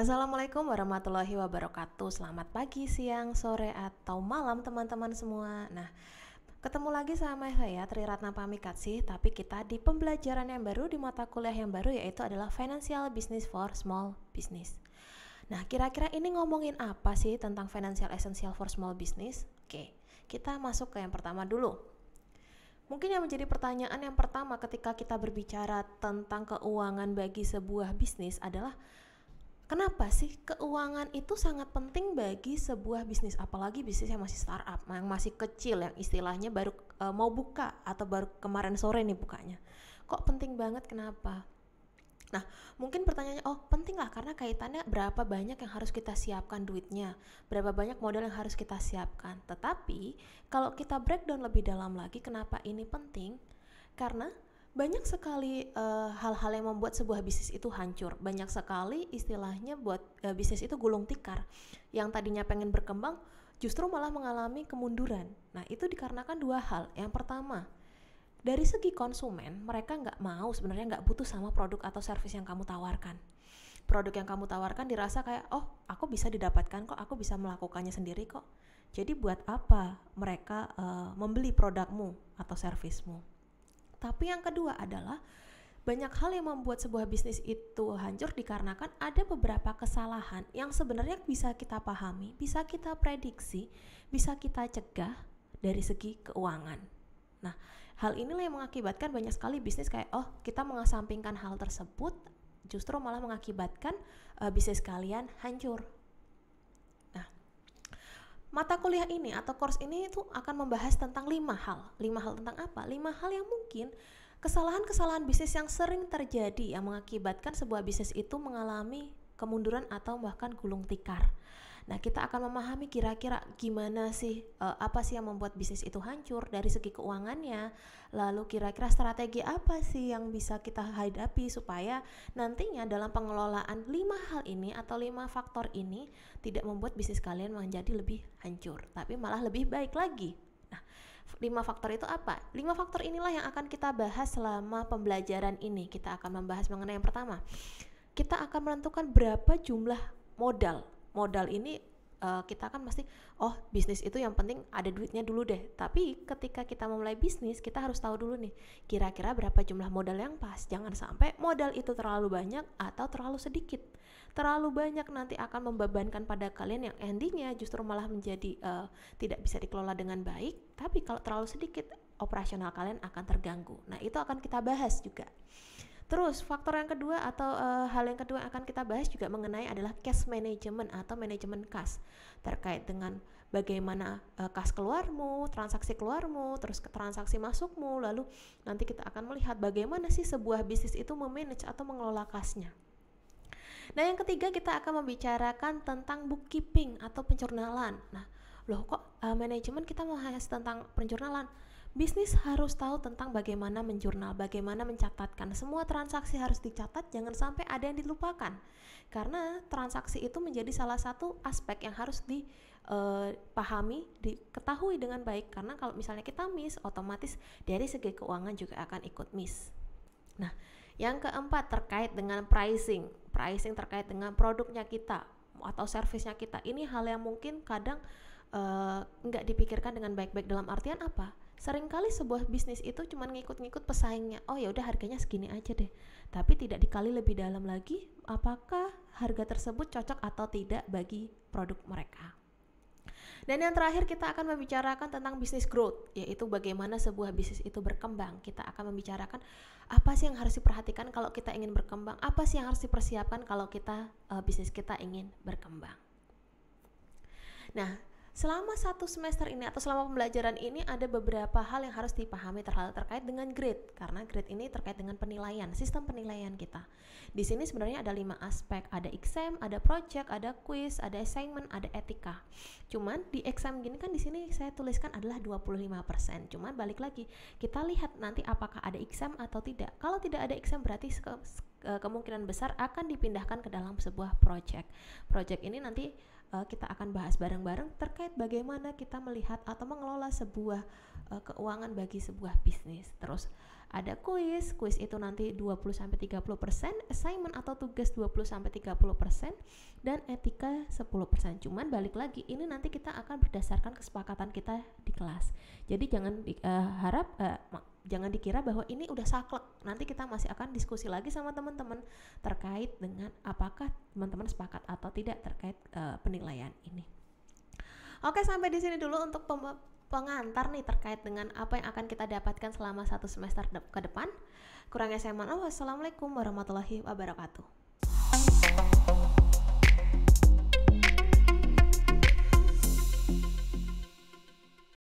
Assalamualaikum warahmatullahi wabarakatuh. Selamat pagi, siang, sore, atau malam teman-teman semua. Nah, ketemu lagi sama saya Tri Ratna Pamikatsih, tapi kita di pembelajaran yang baru, di mata kuliah yang baru, yaitu adalah Financial Business for Small Business. Nah, kira-kira ini ngomongin apa sih tentang Financial Essential for Small Business? Oke, kita masuk ke yang pertama dulu. Mungkin yang menjadi pertanyaan yang pertama ketika kita berbicara tentang keuangan bagi sebuah bisnis adalah kenapa sih keuangan itu sangat penting bagi sebuah bisnis, apalagi bisnis yang masih startup, yang masih kecil, yang istilahnya baru mau buka atau baru kemarin sore nih bukanya. Kok penting banget, kenapa? Nah, mungkin pertanyaannya, oh penting lah karena kaitannya berapa banyak yang harus kita siapkan duitnya, berapa banyak modal yang harus kita siapkan. Tetapi, kalau kita breakdown lebih dalam lagi, kenapa ini penting? Karena banyak sekali hal-hal yang membuat sebuah bisnis itu hancur. Banyak sekali istilahnya buat bisnis itu gulung tikar. Yang tadinya pengen berkembang, justru malah mengalami kemunduran. Nah, itu dikarenakan dua hal. Yang pertama, dari segi konsumen, mereka sebenarnya nggak butuh sama produk atau service yang kamu tawarkan. Produk yang kamu tawarkan dirasa kayak, oh aku bisa didapatkan kok, aku bisa melakukannya sendiri kok. Jadi buat apa mereka membeli produkmu atau servismu? Tapi yang kedua adalah banyak hal yang membuat sebuah bisnis itu hancur dikarenakan ada beberapa kesalahan yang sebenarnya bisa kita pahami, bisa kita prediksi, bisa kita cegah dari segi keuangan. Nah, hal inilah yang mengakibatkan banyak sekali bisnis kayak, oh kita mengesampingkan hal tersebut, justru malah mengakibatkan bisnis kalian hancur. Nah, mata kuliah ini atau course ini itu akan membahas tentang 5 hal. 5 hal tentang apa? 5 hal yang mungkin kesalahan-kesalahan bisnis yang sering terjadi yang mengakibatkan sebuah bisnis itu mengalami kemunduran atau bahkan gulung tikar. Nah, kita akan memahami kira-kira gimana sih, apa sih yang membuat bisnis itu hancur dari segi keuangannya, lalu kira-kira strategi apa sih yang bisa kita hadapi supaya nantinya dalam pengelolaan 5 hal ini atau 5 faktor ini tidak membuat bisnis kalian menjadi lebih hancur, tapi malah lebih baik lagi. Nah, 5 faktor itu apa? 5 faktor inilah yang akan kita bahas selama pembelajaran ini. Kita akan membahas mengenai yang pertama. Kita akan menentukan berapa jumlah modal. Modal ini kita kan pasti, oh bisnis itu yang penting ada duitnya dulu deh. Tapi ketika kita memulai bisnis, kita harus tahu dulu nih, kira-kira berapa jumlah modal yang pas. Jangan sampai modal itu terlalu banyak atau terlalu sedikit. Terlalu banyak nanti akan membebankan pada kalian yang endingnya justru malah menjadi tidak bisa dikelola dengan baik. Tapi kalau terlalu sedikit, operasional kalian akan terganggu. Nah, itu akan kita bahas juga. Terus faktor yang kedua atau hal yang kedua yang akan kita bahas juga mengenai adalah cash management atau manajemen kas, terkait dengan bagaimana kas keluarmu, transaksi keluarmu, terus transaksi masukmu, lalu nanti kita akan melihat bagaimana sih sebuah bisnis itu memanage atau mengelola kasnya. Nah, yang ketiga kita akan membicarakan tentang bookkeeping atau penjurnalan. Nah, loh kok manajemen kita mau bahas tentang penjurnalan? Bisnis harus tahu tentang bagaimana menjurnal, bagaimana mencatatkan. Semua transaksi harus dicatat, jangan sampai ada yang dilupakan. Karena transaksi itu menjadi salah satu aspek yang harus dipahami, diketahui dengan baik. Karena kalau misalnya kita miss, otomatis dari segi keuangan juga akan ikut miss. Nah, yang keempat terkait dengan pricing. Pricing terkait dengan produknya kita atau servisnya kita. Ini hal yang mungkin kadang nggak dipikirkan dengan baik-baik. Dalam artian apa? Seringkali sebuah bisnis itu cuma ngikut-ngikut pesaingnya. Oh ya udah harganya segini aja deh. Tapi tidak dikali lebih dalam lagi apakah harga tersebut cocok atau tidak bagi produk mereka. Dan yang terakhir kita akan membicarakan tentang business growth, yaitu bagaimana sebuah bisnis itu berkembang. Kita akan membicarakan apa sih yang harus diperhatikan kalau kita ingin berkembang, apa sih yang harus dipersiapkan kalau bisnis kita ingin berkembang. Nah, selama 1 semester ini atau selama pembelajaran ini ada beberapa hal yang harus dipahami terkait dengan grade, karena grade ini terkait dengan penilaian, sistem penilaian kita. Di sini sebenarnya ada 5 aspek, ada exam, ada project, ada quiz, ada assignment, ada etika. Cuman di exam gini kan di sini saya tuliskan adalah 25%. Cuman balik lagi, kita lihat nanti apakah ada exam atau tidak. Kalau tidak ada exam berarti kemungkinan besar akan dipindahkan ke dalam sebuah project. Project ini nanti kita akan bahas bareng-bareng terkait bagaimana kita melihat atau mengelola sebuah keuangan bagi sebuah bisnis. Terus ada kuis itu nanti 20-30%, assignment atau tugas 20-30%, dan etika 10%. Cuman balik lagi, ini nanti kita akan berdasarkan kesepakatan kita di kelas. Jadi jangan dikira bahwa ini udah saklek. Nanti kita masih akan diskusi lagi sama teman-teman terkait dengan apakah teman-teman sepakat atau tidak terkait penilaian ini. Oke, sampai di sini dulu untuk pengantar nih terkait dengan apa yang akan kita dapatkan selama 1 semester ke depan. Kurangnya saya mohon maaf. Wassalamualaikum warahmatullahi wabarakatuh.